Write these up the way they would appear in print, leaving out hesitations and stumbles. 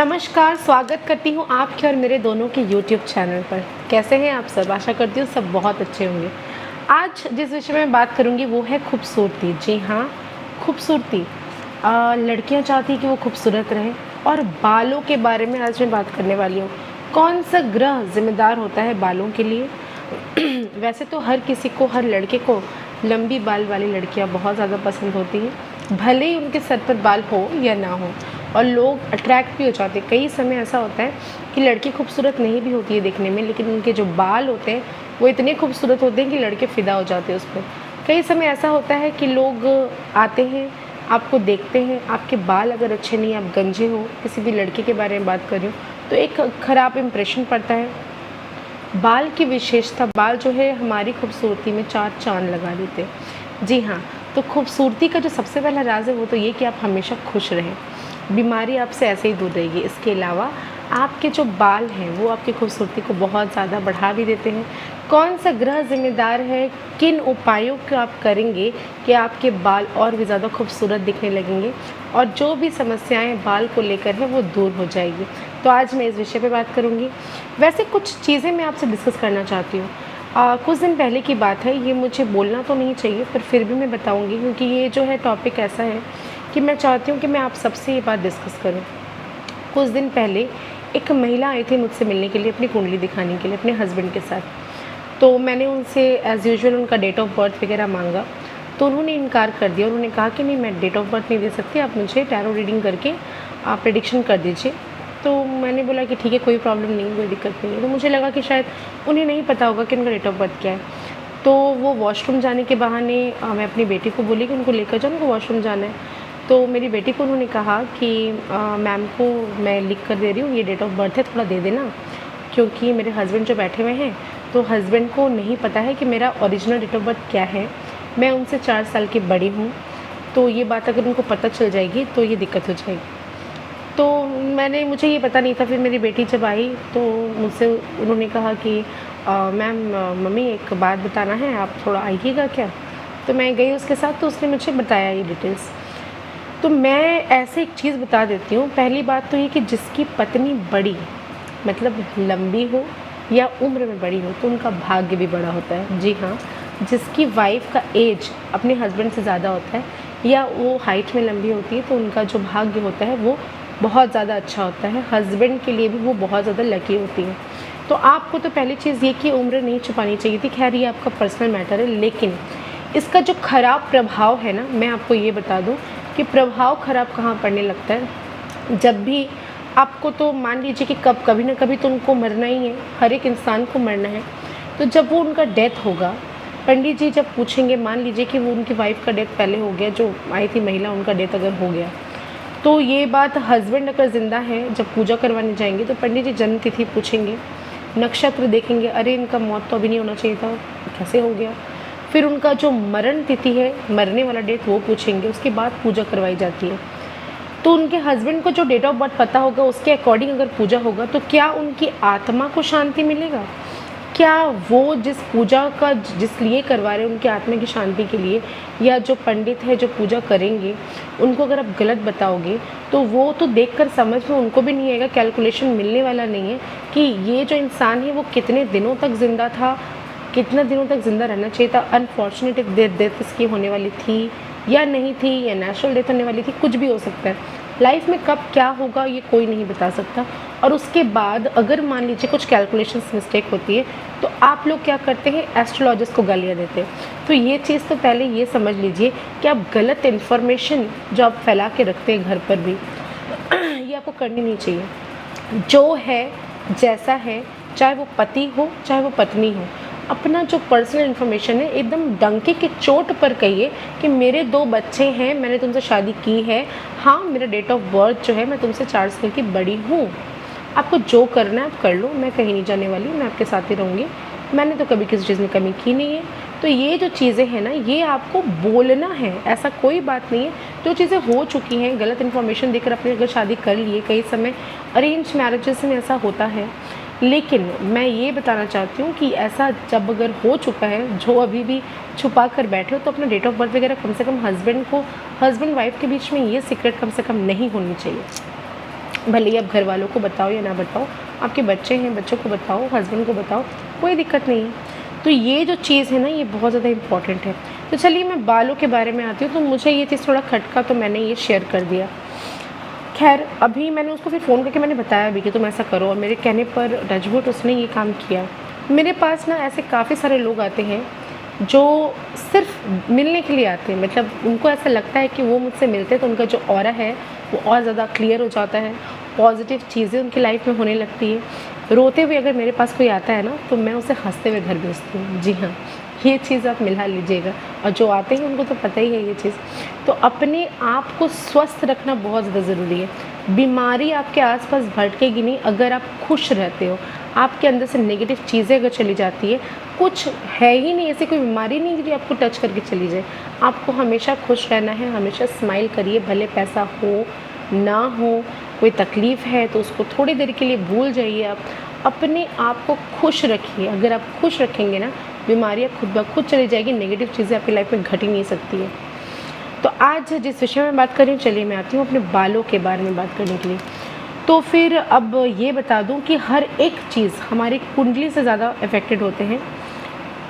नमस्कार, स्वागत करती हूँ आपके और मेरे दोनों के YouTube चैनल पर। कैसे हैं आप सब? आशा करती हूँ सब बहुत अच्छे होंगे। आज जिस विषय में मैं बात करूँगी वो है खूबसूरती। जी हाँ, खूबसूरती। लड़कियाँ चाहती हैं कि वो खूबसूरत रहें और बालों के बारे में आज मैं बात करने वाली हूँ। कौन सा ग्रह जिम्मेदार होता है बालों के लिए? वैसे तो हर किसी को, हर लड़के को लंबी बाल वाली लड़कियाँ बहुत ज़्यादा पसंद होती हैं, भले ही उनके सर पर बाल हो या ना हो, और लोग अट्रैक्ट भी हो जाते हैं। कई समय ऐसा होता है कि लड़की खूबसूरत नहीं भी होती है देखने में, लेकिन उनके जो बाल होते हैं वो इतने खूबसूरत होते हैं कि लड़के फ़िदा हो जाते हैं उस पर। कई समय ऐसा होता है कि लोग आते हैं, आपको देखते हैं, आपके बाल अगर अच्छे नहीं, आप गंजे हो, किसी भी लड़के के बारे में बात कर रही हूँ, तो एक ख़राब इम्प्रेशन पड़ता है। बाल की विशेषता, बाल जो है हमारी खूबसूरती में चार चाँद लगा देते हैं। जी हाँ, तो खूबसूरती का जो सबसे पहला राज है वो तो ये कि आप हमेशा खुश रहें, बीमारी आपसे ऐसे ही दूर रहेगी। इसके अलावा आपके जो बाल हैं वो आपकी खूबसूरती को बहुत ज़्यादा बढ़ा भी देते हैं। कौन सा ग्रह जिम्मेदार है, किन उपायों को आप करेंगे कि आपके बाल और भी ज़्यादा खूबसूरत दिखने लगेंगे और जो भी समस्याएं बाल को लेकर है वो दूर हो जाएगी। तो आज मैं इस विषय पे बात करूँगी। वैसे कुछ चीज़ें मैं आपसे डिस्कस करना चाहती हूँ। कुछ दिन पहले की बात है, ये मुझे बोलना तो नहीं चाहिए पर फिर भी मैं बताऊँगी, क्योंकि ये जो है टॉपिक ऐसा है कि मैं चाहती हूँ कि मैं आप सबसे ये बात डिस्कस करूँ। कुछ दिन पहले एक महिला आई थी मुझसे मिलने के लिए, अपनी कुंडली दिखाने के लिए अपने हस्बैंड के साथ। तो मैंने उनसे एज़ यूजुअल उनका डेट ऑफ बर्थ वगैरह मांगा, तो उन्होंने इनकार कर दिया। उन्होंने कहा कि नहीं, मैं डेट ऑफ बर्थ नहीं दे सकती, आप मुझे टैरो रीडिंग करके आप प्रेडिक्शन कर दीजिए। तो मैंने बोला कि ठीक है, कोई प्रॉब्लम नहीं, कोई दिक्कत नहीं है। तो मुझे लगा कि शायद उन्हें नहीं पता होगा कि उनका डेट ऑफ बर्थ क्या है। तो वो वॉशरूम जाने के बहाने मैं अपनी बेटी को बोली कि उनको लेकर जाओ, उनको वॉशरूम जाना है। तो मेरी बेटी को उन्होंने कहा कि मैम को मैं लिख कर दे रही हूँ, ये डेट ऑफ बर्थ है, थोड़ा दे देना, क्योंकि मेरे हस्बैंड जो बैठे हुए हैं तो हस्बैंड को नहीं पता है कि मेरा ओरिजिनल डेट ऑफ बर्थ क्या है। मैं उनसे 4 साल की बड़ी हूँ, तो ये बात अगर उनको पता चल जाएगी तो ये दिक्कत हो जाएगी। तो मुझे ये पता नहीं था। फिर मेरी बेटी जब आई तो मुझसे उन्होंने कहा कि मैम, मम्मी एक बात बताना है, आप थोड़ा आइएगा क्या? तो मैं गई उसके साथ, तो उसने मुझे बताया ये डिटेल्स। तो मैं ऐसे एक चीज़ बता देती हूँ। पहली बात तो ये कि जिसकी पत्नी बड़ी, मतलब लंबी हो या उम्र में बड़ी हो, तो उनका भाग्य भी बड़ा होता है। जी हाँ, जिसकी वाइफ का एज अपने हस्बैंड से ज़्यादा होता है या वो हाइट में लंबी होती है, तो उनका जो भाग्य होता है वो बहुत ज़्यादा अच्छा होता है। हस्बैंड के लिए भी वो बहुत ज़्यादा लकी होती है। तो आपको तो पहली चीज़ ये कि उम्र नहीं छुपानी चाहिए थी। खैर, ये आपका पर्सनल मैटर है, लेकिन इसका जो ख़राब प्रभाव है ना, मैं आपको ये बता दूँ कि प्रभाव ख़राब कहाँ पड़ने लगता है। जब भी आपको, तो मान लीजिए कि कभी ना कभी तो उनको मरना ही है, हर एक इंसान को मरना है। तो जब वो उनका डेथ होगा, पंडित जी जब पूछेंगे, मान लीजिए कि वो उनकी वाइफ का डेथ पहले हो गया, जो आई थी महिला, उनका डेथ अगर हो गया, तो ये बात हस्बैंड अगर ज़िंदा है, जब पूजा करवाने जाएंगे तो पंडित जी जन्म तिथि पूछेंगे, नक्षत्र देखेंगे, अरे इनका मौत तो अभी नहीं होना चाहिए था, कैसे हो गया। फिर उनका जो मरण तिथि है, मरने वाला डेट, वो पूछेंगे, उसके बाद पूजा करवाई जाती है। तो उनके हस्बैंड को जो डेट ऑफ बर्थ पता होगा उसके अकॉर्डिंग अगर पूजा होगा, तो क्या उनकी आत्मा को शांति मिलेगा? क्या वो जिस पूजा का जिस लिए करवा रहे हैं, उनकी आत्मा की शांति के लिए, या जो पंडित है जो पूजा करेंगे उनको अगर आप गलत बताओगे, तो वो तो देखकर समझ में उनको भी नहीं आएगा, कैलकुलेशन मिलने वाला नहीं है कि ये जो इंसान है वो कितने दिनों तक ज़िंदा था, कितने दिनों तक ज़िंदा रहना चाहिए था। अनफॉर्चुनेट डेथ इसकी होने वाली थी या नहीं थी, या नेचुरल डेथ होने वाली थी, कुछ भी हो सकता है। लाइफ में कब क्या होगा ये कोई नहीं बता सकता। और उसके बाद अगर मान लीजिए कुछ कैलकुलेशंस मिस्टेक होती है, तो आप लोग क्या करते हैं, एस्ट्रोलॉजिस्ट को गालियाँ देते हैं। तो ये चीज़ तो पहले ये समझ लीजिए कि आप गलत इन्फॉर्मेशन जो आप फैला के रखते हैं घर पर भी, ये आपको करनी नहीं चाहिए। जो है जैसा है, चाहे वो पति हो चाहे वो पत्नी हो, अपना जो पर्सनल इन्फॉर्मेशन है एकदम डंके की चोट पर कहिए कि मेरे 2 बच्चे हैं, मैंने तुमसे शादी की है, हाँ मेरा डेट ऑफ बर्थ जो है, मैं तुमसे 4 साल की बड़ी हूँ, आपको जो करना है आप कर लो, मैं कहीं नहीं जाने वाली, मैं आपके साथ ही रहूँगी, मैंने तो कभी किसी चीज़ में कमी की नहीं है। तो ये जो चीज़ें हैं ना, ये आपको बोलना है, ऐसा कोई बात नहीं है। जो चीज़ें हो चुकी हैं, गलत इन्फॉर्मेशन देकर अपने अगर शादी कर लिए, कई समय अरेंज मैरिजेस में ऐसा होता है, लेकिन मैं ये बताना चाहती हूँ कि ऐसा जब अगर हो चुका है, जो अभी भी छुपा कर बैठे हो, तो अपना डेट ऑफ बर्थ वगैरह कम से कम हस्बैंड वाइफ के बीच में ये सीक्रेट कम से कम नहीं होनी चाहिए। भले ही आप घर वालों को बताओ या ना बताओ, आपके बच्चे हैं, बच्चों को बताओ, हस्बैंड को बताओ, कोई दिक्कत नहीं है। तो ये जो चीज़ है ना, ये बहुत ज़्यादा इम्पॉर्टेंट है। तो चलिए मैं बालों के बारे में आती हूँ। तो मुझे ये चीज़ थोड़ा खटका, तो मैंने ये शेयर कर दिया। खैर अभी मैंने उसको फिर फ़ोन करके मैंने बताया भी कि तुम ऐसा करो, और मेरे कहने पर टचवुड उसने ये काम किया। मेरे पास ना ऐसे काफ़ी सारे लोग आते हैं जो सिर्फ मिलने के लिए आते हैं, मतलब उनको ऐसा लगता है कि वो मुझसे मिलते हैं तो उनका जो ऑरा है वो और ज़्यादा क्लियर हो जाता है, पॉजिटिव चीज़ें उनकी लाइफ में होने लगती है। रोते हुए अगर मेरे पास कोई आता है ना, तो मैं उसे हंसते हुए घर भेजती हूँ। जी हाँ, ये चीज़ आप मिला लीजिएगा, और जो आते हैं उनको तो पता ही है ये चीज़। तो अपने आप को स्वस्थ रखना बहुत ज़्यादा ज़रूरी है। बीमारी आपके आसपास भटकेगी नहीं अगर आप खुश रहते हो। आपके अंदर से नेगेटिव चीज़ें अगर चली जाती है, कुछ है ही नहीं, ऐसी कोई बीमारी नहीं जो आपको टच करके चली जाए। आपको हमेशा खुश रहना है, हमेशा स्माइल करिए, भले पैसा हो ना हो, कोई तकलीफ़ है तो उसको थोड़ी देर के लिए भूल जाइए। आप अपने आप को खुश रखिए। अगर आप खुश रखेंगे ना, बीमारियाँ खुद ब खुद चली जाएगी, नेगेटिव चीज़ें आपकी लाइफ में घट ही नहीं सकती है। तो आज जिस विषय में बात कर रही हूँ, चलिए मैं आती हूँ अपने बालों के बारे में बात करने के लिए। तो फिर अब ये बता दूँ कि हर एक चीज़ हमारी कुंडली से ज़्यादा अफेक्टेड होते हैं।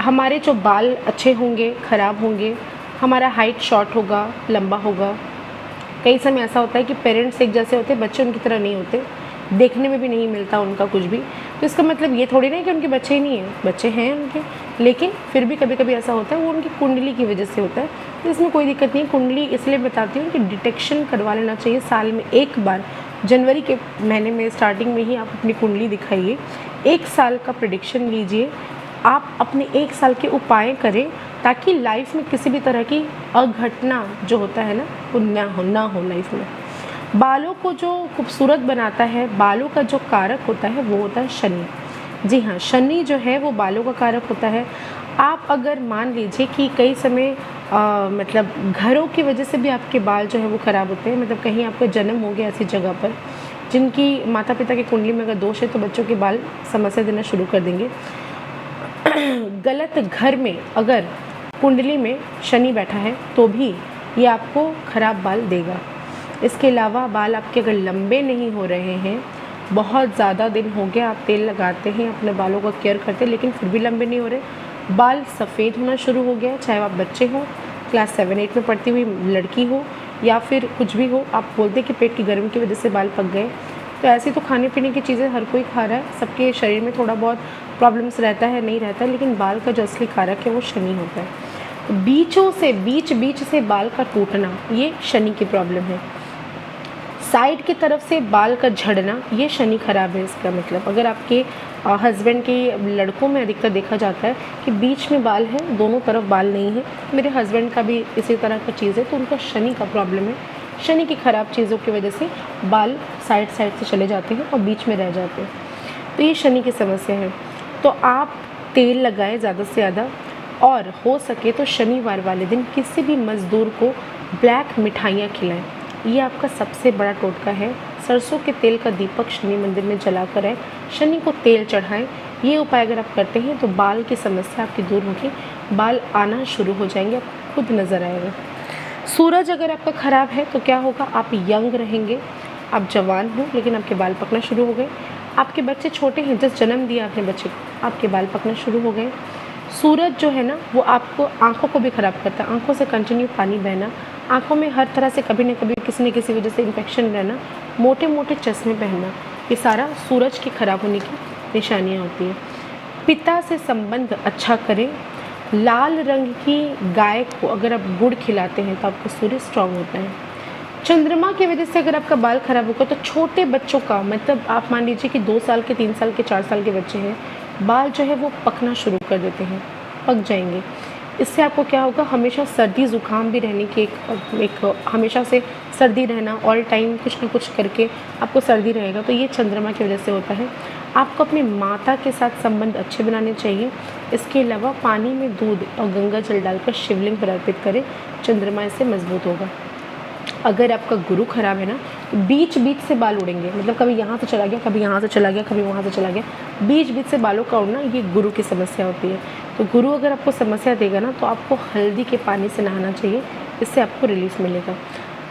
हमारे जो बाल अच्छे होंगे, ख़राब होंगे, हमारा हाइट शॉर्ट होगा, लंबा होगा। कई समय ऐसा होता है कि पेरेंट्स एक जैसे होते हैं, बच्चे उनकी तरह नहीं होते, देखने में भी नहीं मिलता उनका कुछ भी। तो इसका मतलब ये थोड़ी नहीं कि उनके बच्चे ही नहीं हैं, बच्चे हैं उनके, लेकिन फिर भी कभी कभी ऐसा होता है वो उनकी कुंडली की वजह से होता है। तो इसमें कोई दिक्कत नहीं। कुंडली इसलिए बताती हूँ कि डिटेक्शन करवा लेना चाहिए साल में एक बार। जनवरी के महीने में स्टार्टिंग में ही आप अपनी कुंडली दिखाइए, 1 साल का प्रेडिक्शन लीजिए, आप अपने 1 साल के उपाय करें ताकि लाइफ में किसी भी तरह की अघटना जो होता है ना, वो ना हो लाइफ में। बालों को जो खूबसूरत बनाता है, बालों का जो कारक होता है वो होता है शनि। जी हाँ, शनि जो है वो बालों का कारक होता है। आप अगर मान लीजिए कि कई समय मतलब घरों की वजह से भी आपके बाल जो है वो ख़राब होते हैं, मतलब कहीं आपका जन्म हो गया ऐसी जगह पर जिनकी माता पिता की कुंडली में अगर दोष है, तो बच्चों के बाल समस्या देना शुरू कर देंगे। गलत घर में अगर कुंडली में शनि बैठा है तो भी ये आपको ख़राब बाल देगा। इसके अलावा बाल आपके अगर लंबे नहीं हो रहे हैं, बहुत ज़्यादा दिन हो गया आप तेल लगाते हैं, अपने बालों का केयर करते हैं, लेकिन फिर भी लंबे नहीं हो रहे, बाल सफ़ेद होना शुरू हो गया, चाहे आप बच्चे हो, क्लास 7-8 में पढ़ती हुई लड़की हो, या फिर कुछ भी हो, आप बोलते कि पेट की गर्मी की वजह से बाल पक गए। तो ऐसी तो खाने पीने की चीज़ें हर कोई खा रहा है, सबके शरीर में थोड़ा बहुत प्रॉब्लम्स रहता है, नहीं रहता है, लेकिन बाल का जो असली कारक है वो शनि होता है। तो बीच से बाल का टूटना, ये शनि की प्रॉब्लम है। साइड की तरफ से बाल का झड़ना, ये शनि खराब है। इसका मतलब अगर आपके हस्बैंड के लड़कों में अधिकतर देखा जाता है कि बीच में बाल है, दोनों तरफ बाल नहीं है। मेरे हस्बैंड का भी इसी तरह का चीज़ है, तो उनका शनि का प्रॉब्लम है। शनि की ख़राब चीज़ों की वजह से बाल साइड से चले जाते हैं और बीच में रह जाते हैं, तो ये शनि की समस्या है। तो आप तेल लगाएं ज़्यादा से ज़्यादा, और हो सके तो शनिवार वाले दिन किसी भी मज़दूर को ब्लैक मिठाइयाँ खिलाएं। ये आपका सबसे बड़ा टोटका है। सरसों के तेल का दीपक शनि मंदिर में जला कर आए, शनि को तेल चढ़ाएं। ये उपाय अगर आप करते हैं तो बाल की समस्या आपकी दूर होगी, बाल आना शुरू हो जाएंगे, आपको खुद नज़र आएगा। सूरज अगर आपका ख़राब है तो क्या होगा, आप यंग रहेंगे, आप जवान हो, लेकिन आपके बाल पकना शुरू हो गए। आपके बच्चे छोटे हैं, जिस जन्म दिया आपने बच्चे को, आपके बाल पकना शुरू हो गए। सूरज जो है ना, वो आपको आँखों को भी ख़राब करता है, आँखों से कंटिन्यू पानी बहना, आँखों में हर तरह से कभी न कभी किसी न किसी वजह से इन्फेक्शन रहना, मोटे मोटे चश्मे पहनना, ये सारा सूरज की ख़राब होने की निशानियाँ होती हैं। पिता से संबंध अच्छा करें। लाल रंग की गाय को अगर आप गुड़ खिलाते हैं तो आपका सूर्य स्ट्रांग होता है। चंद्रमा की वजह से अगर आपका बाल ख़राब होगा तो छोटे बच्चों का, मतलब आप मान लीजिए कि 2 साल के, 3 साल के, 4 साल के बच्चे हैं, बाल जो है वो पकना शुरू कर देते हैं, पक जाएंगे। इससे आपको क्या होगा, हमेशा सर्दी ज़ुकाम भी रहने की एक हमेशा से सर्दी रहना, ऑल टाइम कुछ ना कुछ करके आपको सर्दी रहेगा, तो ये चंद्रमा की वजह से होता है। आपको अपनी माता के साथ संबंध अच्छे बनाने चाहिए। इसके अलावा पानी में दूध और गंगा जल डालकर शिवलिंग पर अर्पित करें, चंद्रमा इससे मजबूत होगा। अगर आपका गुरु खराब है ना, तो बीच से बाल उड़ेंगे, मतलब कभी यहाँ से चला गया, कभी यहाँ से चला गया, कभी वहाँ से चला गया, बीच से बालों का उड़ना, ये गुरु की समस्या होती है। तो गुरु अगर आपको समस्या देगा ना, तो आपको हल्दी के पानी से नहाना चाहिए, इससे आपको रिलीफ मिलेगा।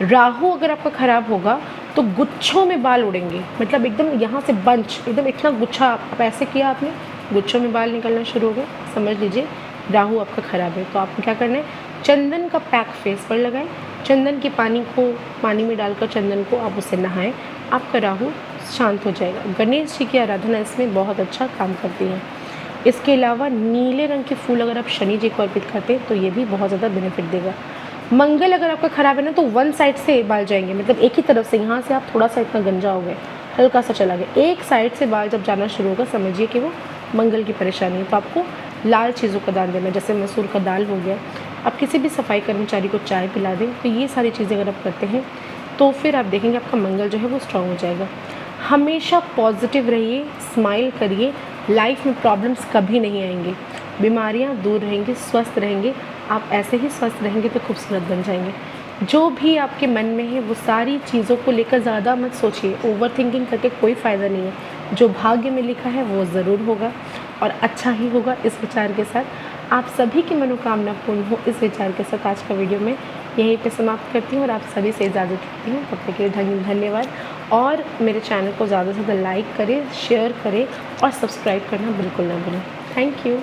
राहु अगर आपका ख़राब होगा तो गुच्छों में बाल उड़ेंगे, मतलब एकदम यहाँ से बंच, एकदम इतना गुच्छा आप ऐसे किया आपने, गुच्छों में बाल निकलना शुरू हो गए, समझ लीजिए राहु आपका ख़राब है। तो आपको क्या करना है, चंदन का पैक फेस पर लगाएं, चंदन के पानी में डालकर चंदन को आप उससे नहाएं, आपका राहु शांत हो जाएगा। गणेश जी की आराधना इसमें बहुत अच्छा काम करती है। इसके अलावा नीले रंग के फूल अगर आप शनि जी को अर्पित करते हैं तो ये भी बहुत ज़्यादा बेनिफिट देगा। मंगल अगर आपका ख़राब है ना, तो वन साइड से बाल जाएंगे, मतलब एक ही तरफ से, यहाँ से आप थोड़ा सा इतना गंजा हो गए, हल्का सा चला गया, एक साइड से बाल जब जाना शुरू होगा समझिए कि वो मंगल की परेशानी है। तो आपको लाल चीज़ों का दान देना, जैसे मसूर का दाल हो गया, आप किसी भी सफाई कर्मचारी को चाय पिला दें, तो ये सारी चीज़ें अगर आप करते हैं तो फिर आप देखेंगे आपका मंगल जो है वो स्ट्रांग हो जाएगा। हमेशा पॉजिटिव रहिए, स्माइल करिए, लाइफ में प्रॉब्लम्स कभी नहीं आएंगे, बीमारियां दूर रहेंगी, स्वस्थ रहेंगे। आप ऐसे ही स्वस्थ रहेंगे तो खूबसूरत बन जाएंगे। जो भी आपके मन में है वो सारी चीज़ों को लेकर ज़्यादा मत सोचिए, ओवर थिंकिंग करके कोई फ़ायदा नहीं है। जो भाग्य में लिखा है वो ज़रूर होगा और अच्छा ही होगा। इस विचार के साथ आप सभी की मनोकामना पूर्ण हो, इस विचार के साथ आज का वीडियो मैं यहीं पे समाप्त करती हूँ और आप सभी से इजाज़त लेती हूँ। तब तक के लिए धन्यवाद और मेरे चैनल को ज़्यादा से ज़्यादा लाइक करें, शेयर करें और सब्सक्राइब करना बिल्कुल ना भूलें। Thank you.